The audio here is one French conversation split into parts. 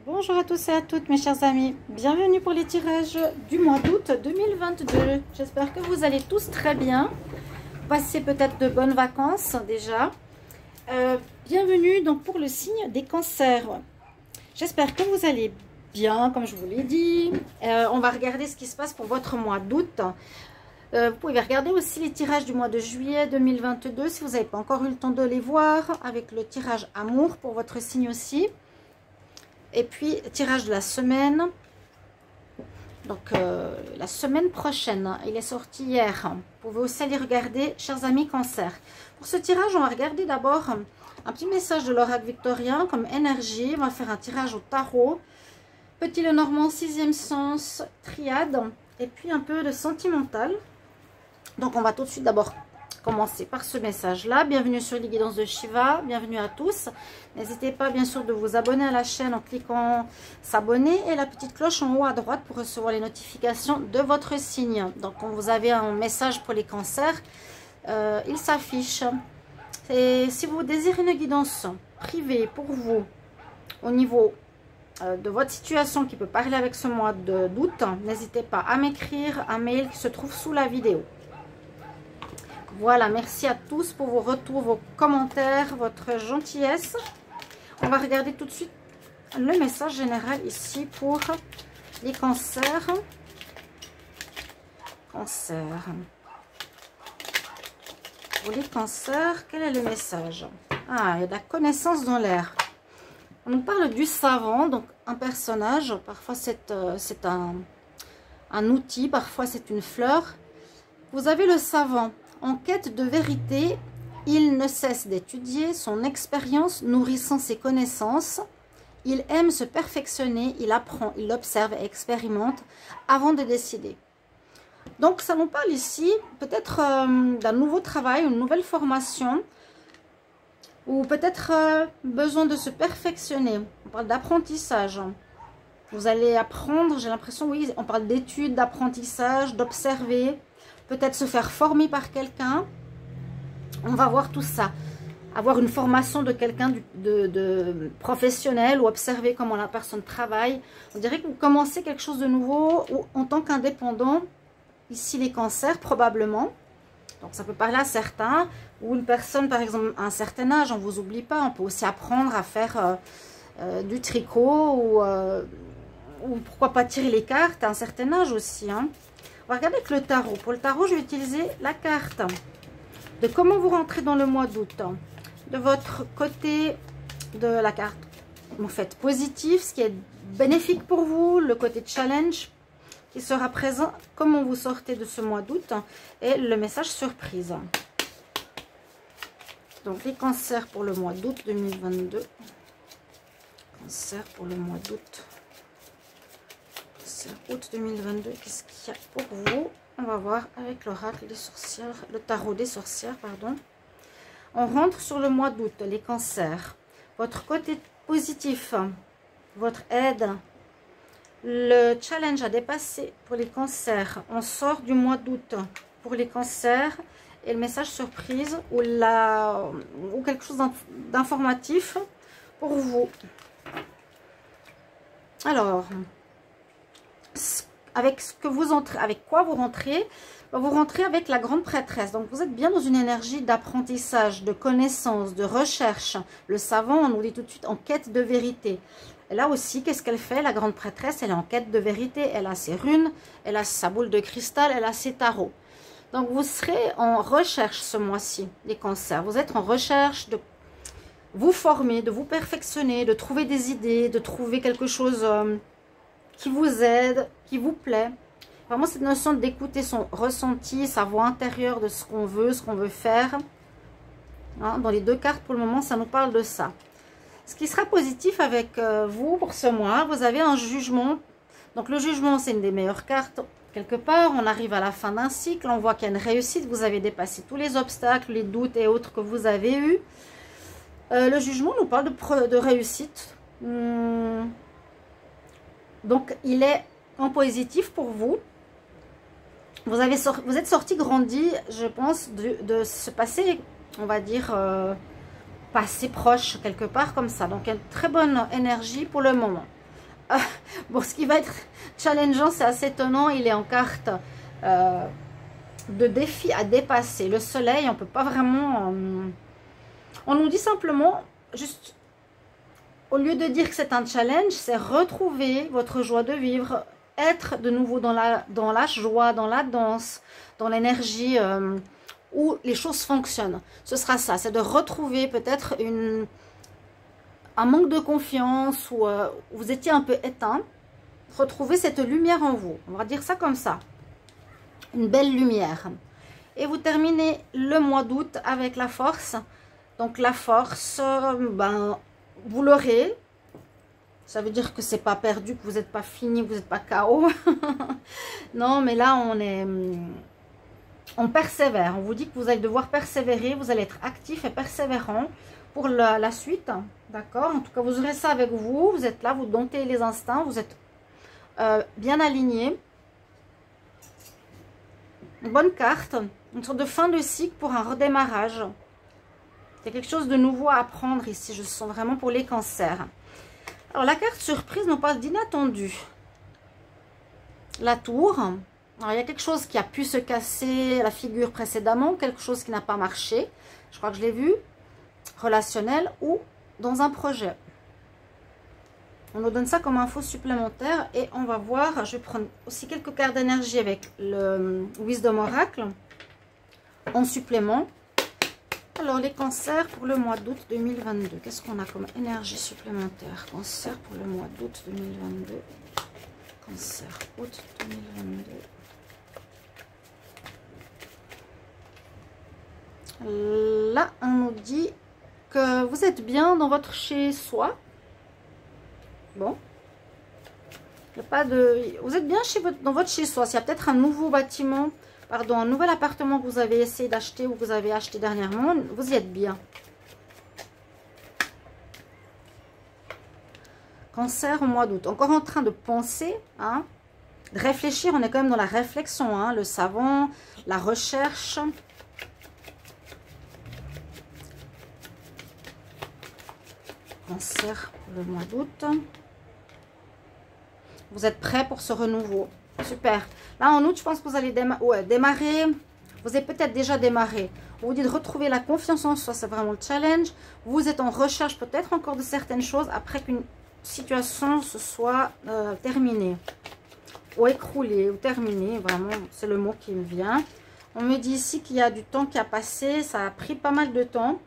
Bonjour à tous et à toutes mes chers amis, bienvenue pour les tirages du mois d'août 2022. J'espère que vous allez tous très bien, passez peut-être de bonnes vacances déjà. Bienvenue donc pour le signe des cancers. J'espère que vous allez bien comme je vous l'ai dit. On va regarder ce qui se passe pour votre mois d'août. Vous pouvez regarder aussi les tirages du mois de juillet 2022 si vous n'avez pas encore eu le temps de les voir, avec le tirage amour pour votre signe aussi. Et puis, tirage de la semaine. Donc, la semaine prochaine. Il est sorti hier. Vous pouvez aussi aller regarder, chers amis cancer. Pour ce tirage, on va regarder d'abord un petit message de l'oracle victorien comme énergie. On va faire un tirage au tarot. Petit Lenormand, sixième sens, triade. Et puis, un peu de sentimental. Donc, on va tout de suite d'abord commencer par ce message-là. Bienvenue sur les guidances de Shiva. Bienvenue à tous. N'hésitez pas, bien sûr, de vous abonner à la chaîne en cliquant s'abonner et la petite cloche en haut à droite pour recevoir les notifications de votre signe. Donc, quand vous avez un message pour les cancers, il s'affiche. Et si vous désirez une guidance privée pour vous au niveau de votre situation qui peut parler avec ce mois d'août, n'hésitez pas à m'écrire un mail qui se trouve sous la vidéo. Voilà, merci à tous pour vos retours, vos commentaires, votre gentillesse. On va regarder tout de suite le message général ici pour les cancers. Cancer. Pour les cancers, quel est le message? Ah, il y a de la connaissance dans l'air. On nous parle du savant, donc un personnage. Parfois c'est un outil, parfois c'est une fleur. Vous avez le savant. En quête de vérité, il ne cesse d'étudier son expérience, nourrissant ses connaissances. Il aime se perfectionner, il apprend, il observe et expérimente avant de décider. Donc, ça nous parle ici peut-être d'un nouveau travail, une nouvelle formation, ou peut-être besoin de se perfectionner. On parle d'apprentissage. Vous allez apprendre, j'ai l'impression, oui, on parle d'études, d'apprentissage, d'observer. Peut-être se faire former par quelqu'un. On va voir tout ça. Avoir une formation de quelqu'un de professionnel ou observer comment la personne travaille. On dirait que vous commencez quelque chose de nouveau ou en tant qu'indépendant. Ici, les cancers, probablement. Donc, ça peut parler à certains. Ou une personne, par exemple, à un certain âge, on ne vous oublie pas. On peut aussi apprendre à faire du tricot ou pourquoi pas tirer les cartes à un certain âge aussi, hein. On va regarder avec le tarot. Pour le tarot, je vais utiliser la carte de comment vous rentrez dans le mois d'août. De votre côté de la carte, en fait, positif, ce qui est bénéfique pour vous, le côté challenge qui sera présent, comment vous sortez de ce mois d'août et le message surprise. Donc, les cancers pour le mois d'août 2022. Cancer pour le mois d'août. Août 2022, qu'est-ce qu'il y a pour vous? On va voir avec l'oracle des sorcières, le tarot des sorcières, pardon. On rentre sur le mois d'août, les cancers. Votre côté positif, votre aide, le challenge à dépasser pour les cancers. On sort du mois d'août pour les cancers et le message surprise ou quelque chose d'informatif pour vous. Alors, avec ce que vous entrez, avec quoi vous rentrez? Vous rentrez avec la grande prêtresse. Donc, vous êtes bien dans une énergie d'apprentissage, de connaissance, de recherche. Le savant, on nous dit tout de suite, en quête de vérité. Et là aussi, qu'est-ce qu'elle fait? La grande prêtresse, elle est en quête de vérité. Elle a ses runes, elle a sa boule de cristal, elle a ses tarots. Donc, vous serez en recherche ce mois-ci, les cancers. Vous êtes en recherche de vous former, de vous perfectionner, de trouver des idées, de trouver quelque chose qui vous aide, qui vous plaît. Vraiment cette notion d'écouter son ressenti, sa voix intérieure de ce qu'on veut faire. Hein, dans les deux cartes pour le moment, ça nous parle de ça. Ce qui sera positif avec vous pour ce mois, vous avez un jugement. Donc le jugement, c'est une des meilleures cartes. Quelque part, on arrive à la fin d'un cycle, on voit qu'il y a une réussite. Vous avez dépassé tous les obstacles, les doutes et autres que vous avez eus. Le jugement nous parle de réussite. Donc, il est en positif pour vous. Vous êtes sorti grandi, je pense, de ce passé, on va dire, passé proche, quelque part comme ça. Donc, une très bonne énergie pour le moment. Bon, ce qui va être challengeant, c'est assez étonnant. Il est en carte de défi à dépasser. Le soleil, on ne peut pas vraiment... on nous dit simplement, juste, au lieu de dire que c'est un challenge, c'est retrouver votre joie de vivre, être de nouveau dans la joie, dans la danse, dans l'énergie où les choses fonctionnent. Ce sera ça, c'est de retrouver peut-être un manque de confiance ou vous étiez un peu éteint. Retrouver cette lumière en vous, on va dire ça comme ça. Une belle lumière. Et vous terminez le mois d'août avec la force. Donc la force, ben, vous l'aurez. Ça veut dire que c'est pas perdu, que vous n'êtes pas fini, que vous n'êtes pas KO. Non, mais là, on persévère. On vous dit que vous allez devoir persévérer. Vous allez être actif et persévérant pour la suite. D'accord? En tout cas, vous aurez ça avec vous. Vous êtes là, vous domptez les instincts. Vous êtes bien aligné. Une bonne carte. Une sorte de fin de cycle pour un redémarrage. Il y a quelque chose de nouveau à apprendre ici. Je sens vraiment pour les cancers. Alors, la carte surprise nous parle d'inattendu. La tour. Alors, il y a quelque chose qui a pu se casser la figure précédemment. Quelque chose qui n'a pas marché. Je crois que je l'ai vu. Relationnel ou dans un projet. On nous donne ça comme info supplémentaire. Et on va voir. Je vais prendre aussi quelques cartes d'énergie avec le Wisdom Oracle. En supplément. Alors, les cancers pour le mois d'août 2022. Qu'est-ce qu'on a comme énergie supplémentaire? Cancer pour le mois d'août 2022. Cancer, août 2022. Là, on nous dit que vous êtes bien dans votre chez-soi. Bon. Il n'y a pas de... Vous êtes bien dans votre chez-soi. S'il y a peut-être un nouveau bâtiment... Pardon, un nouvel appartement que vous avez essayé d'acheter ou que vous avez acheté dernièrement, vous y êtes bien. Cancer au mois d'août. Encore en train de penser, hein, de réfléchir. On est quand même dans la réflexion, hein, le savant, la recherche. Cancer pour le mois d'août. Vous êtes prêt pour ce renouveau. Super. Là, en août, je pense que vous allez démarrer. Vous avez peut-être déjà démarré. On vous dit de retrouver la confiance en soi. C'est vraiment le challenge. Vous êtes en recherche peut-être encore de certaines choses après qu'une situation se soit terminée. Ou écroulée, ou terminée. Vraiment, c'est le mot qui me vient. On me dit ici qu'il y a du temps qui a passé. Ça a pris pas mal de temps.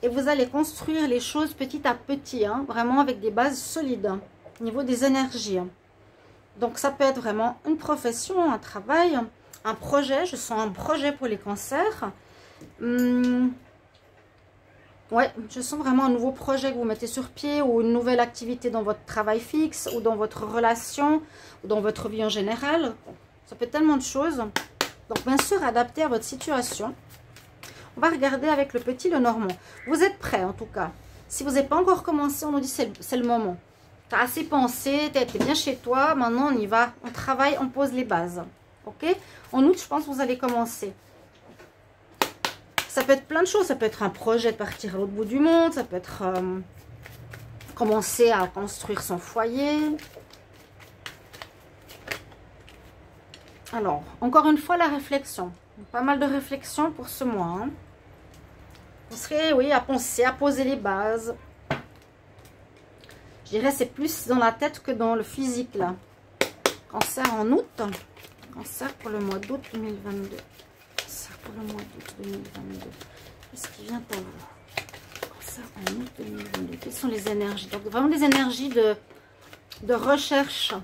Et vous allez construire les choses petit à petit. Hein, vraiment avec des bases solides. Hein, au niveau des énergies. Hein. Donc, ça peut être vraiment une profession, un travail, un projet. Je sens un projet pour les cancers. Ouais, je sens vraiment un nouveau projet que vous mettez sur pied ou une nouvelle activité dans votre travail fixe ou dans votre relation ou dans votre vie en général. Ça peut être tellement de choses. Donc, bien sûr, adapté à votre situation. On va regarder avec le petit Lenormand. Vous êtes prêts, en tout cas. Si vous n'avez pas encore commencé, on nous dit que c'est le moment. Tu as assez pensé, tu es bien chez toi, maintenant on y va, on travaille, on pose les bases. Ok? En août, je pense que vous allez commencer. Ça peut être plein de choses, ça peut être un projet de partir à l'autre bout du monde, ça peut être commencer à construire son foyer. Alors, encore une fois, la réflexion. Pas mal de réflexion pour ce mois. Hein. Vous serez, oui, à penser, à poser les bases. Je dirais c'est plus dans la tête que dans le physique là. Cancer en août. Cancer pour le mois d'août 2022. Cancer pour le mois d'août 2022. Qu'est-ce qui vient pour vous? Cancer en août 2022. Quelles sont les énergies? Donc vraiment des énergies de recherche.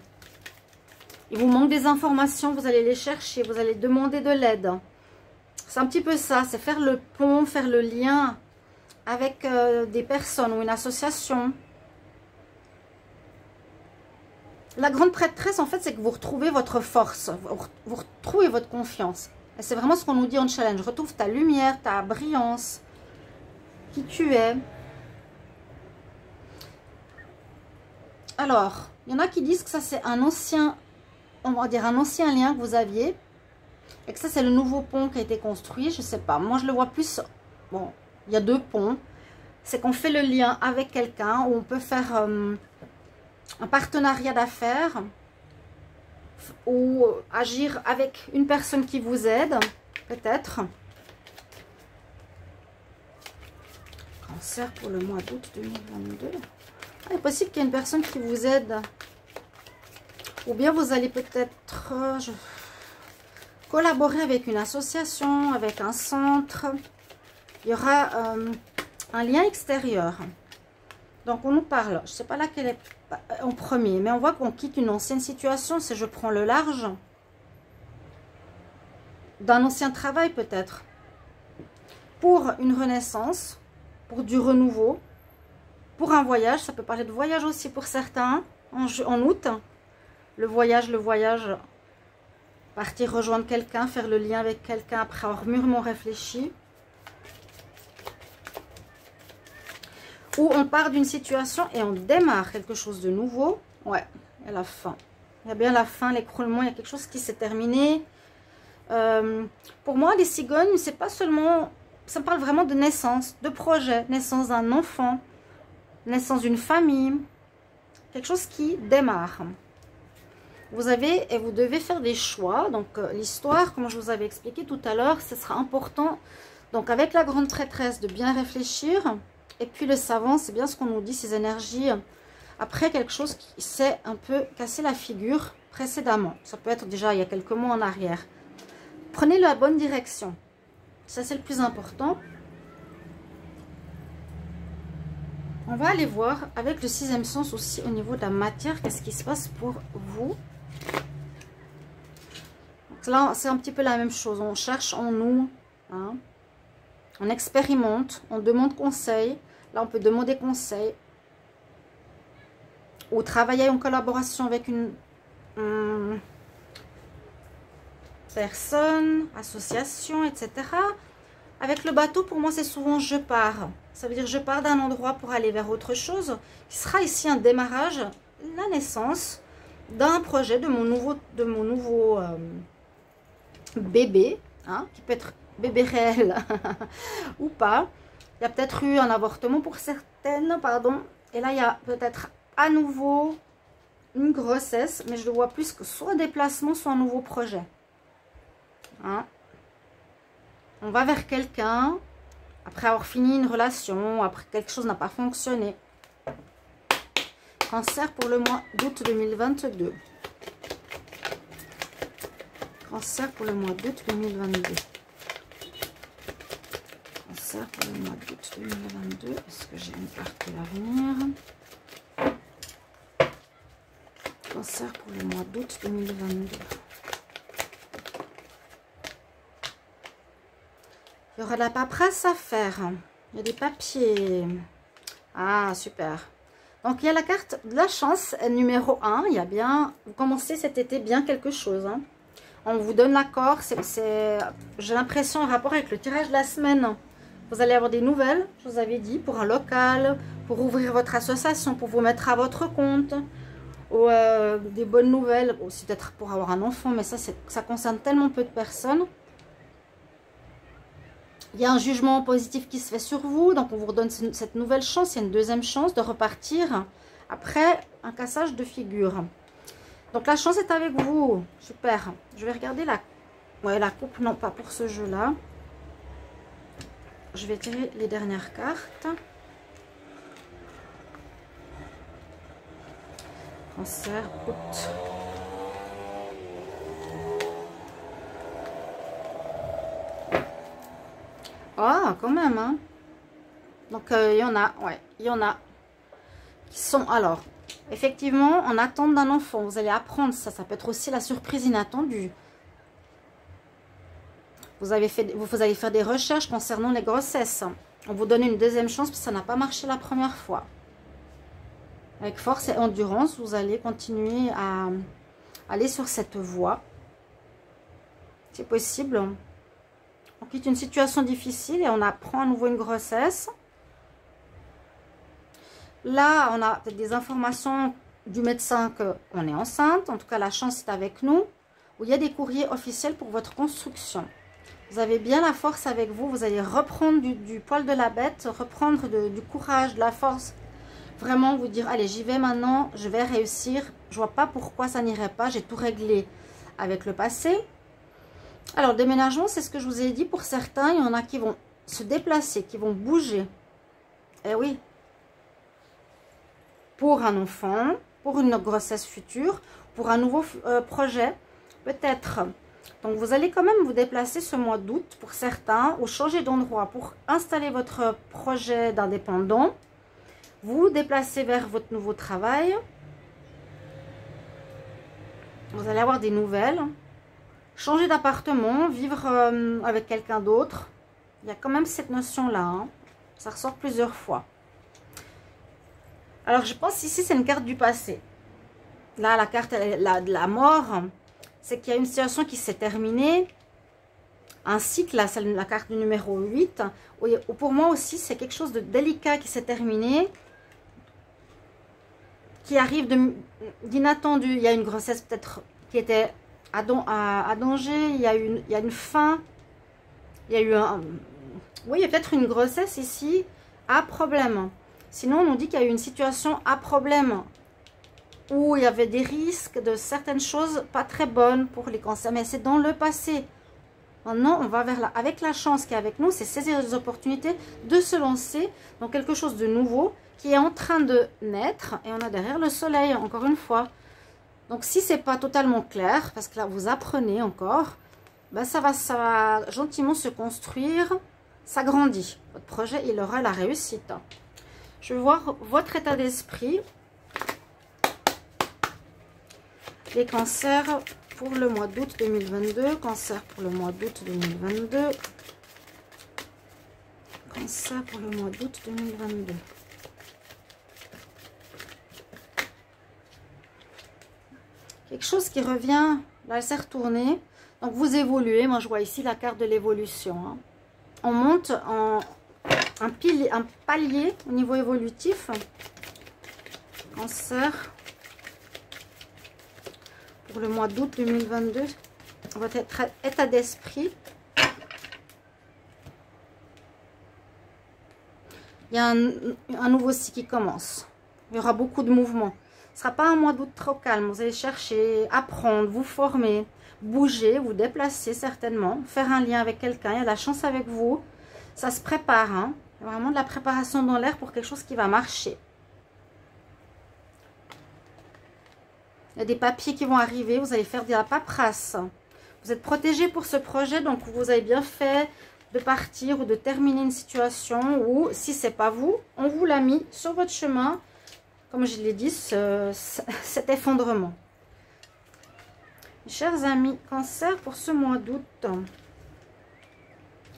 Il vous manque des informations, vous allez les chercher, vous allez demander de l'aide. C'est un petit peu ça, c'est faire le pont, faire le lien avec des personnes ou une association. La grande prêtresse, en fait, c'est que vous retrouvez votre force, vous retrouvez votre confiance. Et c'est vraiment ce qu'on nous dit en challenge. Retrouve ta lumière, ta brillance, qui tu es. Alors, il y en a qui disent que ça, c'est un ancien, on va dire un ancien lien que vous aviez. Et que ça, c'est le nouveau pont qui a été construit. Je ne sais pas. Moi, je le vois plus. Bon, il y a deux ponts. C'est qu'on fait le lien avec quelqu'un, où on peut faire... un partenariat d'affaires ou agir avec une personne qui vous aide, peut-être. Cancer pour le mois d'août 2022. Il est possible qu'il y ait une personne qui vous aide. Ou bien vous allez peut-être collaborer avec une association, avec un centre. Il y aura un lien extérieur. Donc on nous parle, je ne sais pas laquelle est en premier, mais on voit qu'on quitte une ancienne situation, si je prends le large. D'un ancien travail peut-être. Pour une renaissance, pour du renouveau, pour un voyage, ça peut parler de voyage aussi pour certains, en août. Le voyage, partir rejoindre quelqu'un, faire le lien avec quelqu'un après avoir mûrement réfléchi. Ou on part d'une situation et on démarre quelque chose de nouveau. Ouais, il y a la fin. Il y a bien la fin, l'écroulement, il y a quelque chose qui s'est terminé. Pour moi, les cigognes, c'est pas seulement... Ça parle vraiment de naissance, de projet, naissance d'un enfant, naissance d'une famille. Quelque chose qui démarre. Vous avez et vous devez faire des choix. Donc, l'histoire, comme je vous avais expliqué tout à l'heure, ce sera important. Donc, avec la grande prêtresse, de bien réfléchir. Et puis le savant, c'est bien ce qu'on nous dit, ces énergies. Après quelque chose qui s'est un peu cassé la figure précédemment. Ça peut être déjà il y a quelques mois en arrière. Prenez la bonne direction. Ça, c'est le plus important. On va aller voir avec le sixième sens aussi au niveau de la matière. Qu'est-ce qui se passe pour vous? Donc là, c'est un petit peu la même chose. On cherche en nous. Hein. On expérimente. On demande conseil. Là, on peut demander conseil ou travailler en collaboration avec une personne, association, etc. Avec le bateau, pour moi, c'est souvent je pars. Ça veut dire je pars d'un endroit pour aller vers autre chose. Qui sera ici un démarrage, la naissance d'un projet, de mon nouveau bébé, hein, qui peut être bébé réel ou pas. Il y a peut-être eu un avortement pour certaines, pardon. Et là, il y a peut-être à nouveau une grossesse. Mais je le vois plus que soit un déplacement, soit un nouveau projet. Hein? On va vers quelqu'un. Après avoir fini une relation. Après quelque chose n'a pas fonctionné. Cancer pour le mois d'août 2022. Cancer pour le mois d'août 2022. Pour le mois d'août 2022, est-ce que j'ai une carte de l'avenir? Cancer pour le mois d'août 2022. Il y aura de la paperasse à faire. Il y a des papiers. Ah, super. Donc, il y a la carte de la chance, numéro 1. Il y a bien... Vous commencez cet été bien quelque chose. Hein. On vous donne l'accord. J'ai l'impression en rapport avec le tirage de la semaine. Vous allez avoir des nouvelles, je vous avais dit, pour un local, pour ouvrir votre association, pour vous mettre à votre compte. Ou des bonnes nouvelles, aussi peut-être pour avoir un enfant, mais ça concerne tellement peu de personnes. Il y a un jugement positif qui se fait sur vous, donc on vous redonne cette nouvelle chance, il y a une deuxième chance de repartir après un cassage de figure. Donc la chance est avec vous, super. Je vais regarder la coupe, non pas pour ce jeu-là. Je vais tirer les dernières cartes. Cancer, août. Ah, quand même, hein. Donc, il y en a, ouais, il y en a qui sont, alors, effectivement, en attente d'un enfant. Vous allez apprendre ça, ça peut être aussi la surprise inattendue. Vous allez faire des recherches concernant les grossesses. On vous donne une deuxième chance parce que ça n'a pas marché la première fois. Avec force et endurance, vous allez continuer à aller sur cette voie. C'est possible. On quitte une situation difficile et on apprend à nouveau une grossesse. Là, on a peut-être des informations du médecin qu'on est enceinte. En tout cas, la chance est avec nous. Où il y a des courriers officiels pour votre construction. Vous avez bien la force avec vous. Vous allez reprendre du poil de la bête, reprendre du courage, de la force. vraiment vous dire, allez, j'y vais maintenant, je vais réussir. Je vois pas pourquoi ça n'irait pas, j'ai tout réglé avec le passé. Alors, le déménagement, c'est ce que je vous ai dit. Pour certains, il y en a qui vont se déplacer, qui vont bouger. Eh oui. Pour un enfant, pour une grossesse future, pour un nouveau projet, peut-être. Donc, vous allez quand même vous déplacer ce mois d'août pour certains ou changer d'endroit pour installer votre projet d'indépendant. Vous déplacez vers votre nouveau travail. Vous allez avoir des nouvelles. Changer d'appartement, vivre avec quelqu'un d'autre. Il y a quand même cette notion-là. Hein. Ça ressort plusieurs fois. Alors, je pense ici, c'est une carte du passé. Là, la carte de la mort, c'est qu'il y a une situation qui s'est terminée. Un cycle, là, c'est la carte du numéro 8. Où pour moi aussi, c'est quelque chose de délicat qui s'est terminé. Qui arrive d'inattendu. Il y a une grossesse peut-être qui était à danger. Il y a une fin. Il y a eu oui, il y a peut-être une grossesse ici à problème. Sinon, on nous dit qu'il y a eu une situation à problème. Où il y avait des risques de certaines choses pas très bonnes pour les cancers. Mais c'est dans le passé. Maintenant, on va vers avec la chance qui est avec nous. C'est saisir les opportunités de se lancer dans quelque chose de nouveau qui est en train de naître. Et on a derrière le soleil, encore une fois. Donc, si ce n'est pas totalement clair, parce que là, vous apprenez encore, ben, ça va gentiment se construire, s'agrandir. Votre projet, il aura la réussite. Je vais voir votre état d'esprit. Les cancers pour le mois d'août 2022. Cancer pour le mois d'août 2022. Cancer pour le mois d'août 2022. Quelque chose qui revient, là, elle s'est retournée. Donc, vous évoluez. Moi, je vois ici la carte de l'évolution. Hein. On monte un palier au niveau évolutif. Cancer. Pour le mois d'août 2022. Votre état d'esprit. Il y a un nouveau cycle qui commence. Il y aura beaucoup de mouvements. Ce ne sera pas un mois d'août trop calme. Vous allez chercher, apprendre, vous former, bouger, vous déplacer certainement, faire un lien avec quelqu'un. Il y a de la chance avec vous. Ça se prépare. Hein. Il y a vraiment de la préparation dans l'air pour quelque chose qui va marcher. Il y a des papiers qui vont arriver. Vous allez faire de la paperasse. Vous êtes protégé pour ce projet. Donc, vous avez bien fait de partir ou de terminer une situation où, si ce n'est pas vous, on vous l'a mis sur votre chemin. Comme je l'ai dit, cet effondrement. Chers amis, cancer pour ce mois d'août.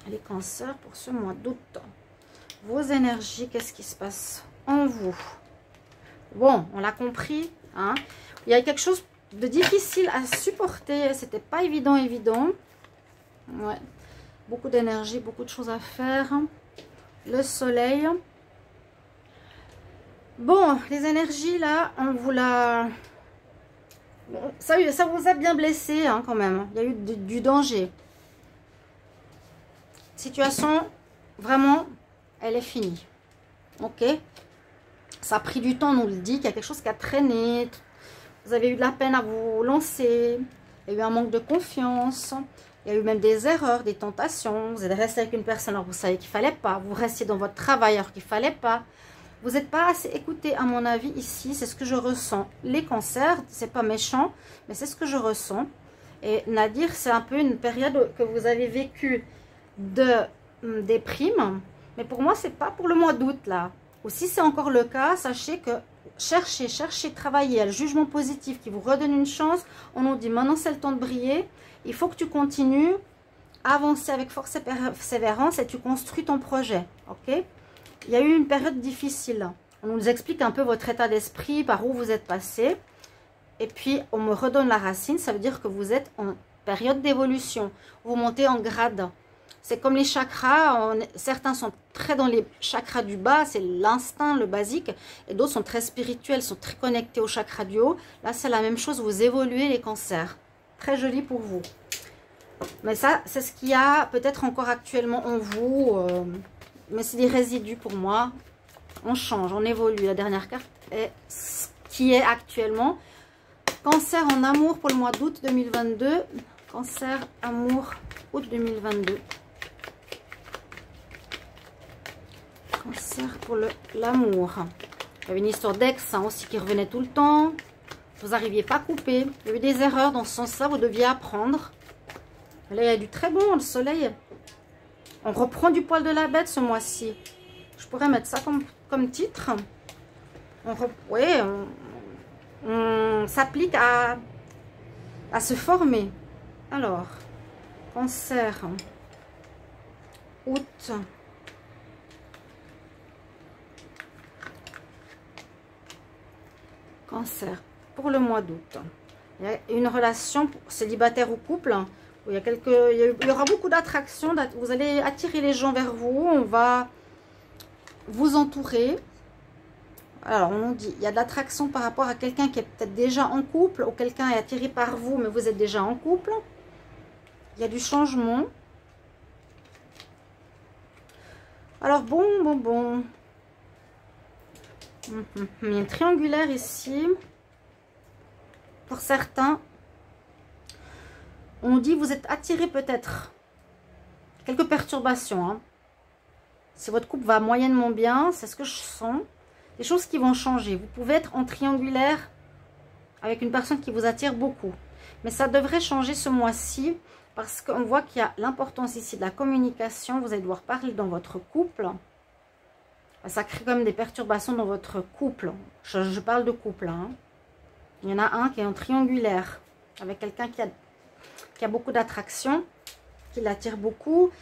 Les cancers pour ce mois d'août. Vos énergies, qu'est-ce qui se passe en vous? Bon, on l'a compris. Hein? Il y a quelque chose de difficile à supporter. C'était pas évident. Ouais. Beaucoup d'énergie, beaucoup de choses à faire. Le soleil. Bon, les énergies, là, on vous l'a... Ça vous a bien blessé, hein, quand même. Il y a eu du danger. Situation, vraiment, elle est finie. Ok? Ça a pris du temps, on nous le dit, qu'il y a quelque chose qui a traîné. Vous avez eu de la peine à vous lancer. Il y a eu un manque de confiance. Il y a eu même des erreurs, des tentations. Vous êtes resté avec une personne alors vous savez qu'il ne fallait pas. Vous restiez dans votre travail alors qu'il ne fallait pas. Vous n'êtes pas assez écouté, à mon avis, ici. C'est ce que je ressens. Les cancers, c'est pas méchant, mais c'est ce que je ressens. Et Nadir, c'est un peu une période que vous avez vécue de déprime. Mais pour moi, c'est pas pour le mois d'août, là. Ou si c'est encore le cas, sachez que cherchez, travaillez. Il y a le jugement positif qui vous redonne une chance. On nous dit, maintenant, c'est le temps de briller. Il faut que tu continues, avancer avec force et persévérance et tu construis ton projet. Ok? Il y a eu une période difficile. On nous explique un peu votre état d'esprit, par où vous êtes passé. Et puis, on me redonne la racine. Ça veut dire que vous êtes en période d'évolution. Vous montez en grade. C'est comme les chakras. Certains sont très dans les chakras du bas. C'est l'instinct, le basique. Et d'autres sont très spirituels, sont très connectés au chakra du haut. Là, c'est la même chose. Vous évoluez les cancers. Très joli pour vous. Mais ça, c'est ce qu'il y a peut-être encore actuellement en vous. Mais c'est des résidus pour moi. On change, on évolue. La dernière carte est ce qui est actuellement. Cancer en amour pour le mois d'août 2022. Cancer, amour, août 2022. Cancer pour l'amour. Il y avait une histoire d'ex aussi qui revenait tout le temps. Vous n'arriviez pas à couper. Il y a eu des erreurs dans ce sens-là. Vous deviez apprendre. Là, il y a du très bon, le soleil. On reprend du poil de la bête ce mois-ci. Je pourrais mettre ça comme titre. On s'applique à se former. Alors, cancer, août. Cancer, pour le mois d'août. Il y a une relation célibataire ou couple. Où il y aura beaucoup d'attraction. Vous allez attirer les gens vers vous. On va vous entourer. Alors, on nous dit, il y a de l'attraction par rapport à quelqu'un qui est peut-être déjà en couple. Ou quelqu'un est attiré par vous, mais vous êtes déjà en couple. Il y a du changement. Alors, bon. Il y a une triangulaire ici. Pour certains, on dit vous êtes attiré peut-être. Quelques perturbations. Hein. Si votre couple va moyennement bien, c'est ce que je sens. Des choses qui vont changer. Vous pouvez être en triangulaire avec une personne qui vous attire beaucoup. Mais ça devrait changer ce mois-ci. Parce qu'on voit qu'il y a l'importance ici de la communication. Vous allez devoir parler dans votre couple. Ça crée comme des perturbations dans votre couple. Je parle de couple. Hein. Il y en a un qui est en triangulaire. Avec quelqu'un qui a beaucoup d'attraction. Qui l'attire beaucoup.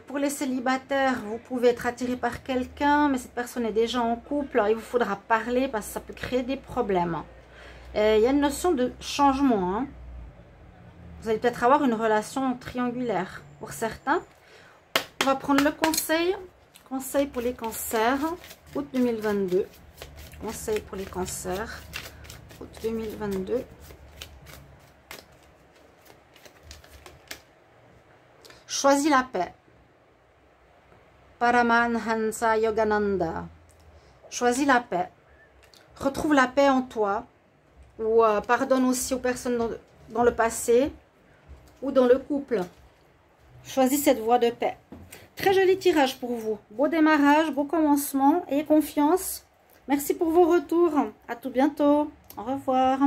Pour les célibataires, vous pouvez être attiré par quelqu'un. Mais cette personne est déjà en couple. Il vous faudra parler parce que ça peut créer des problèmes. Il y a une notion de changement. Hein. Vous allez peut-être avoir une relation triangulaire pour certains. On va prendre le conseil. Conseil pour les cancers, août 2022. Conseil pour les cancers, août 2022. Choisis la paix. Paramahansa Yogananda. Choisis la paix. Retrouve la paix en toi. Ou pardonne aussi aux personnes dans le passé ou dans le couple. Choisis cette voie de paix. Très joli tirage pour vous. Beau démarrage, beau commencement. Ayez confiance. Merci pour vos retours. À tout bientôt. Au revoir.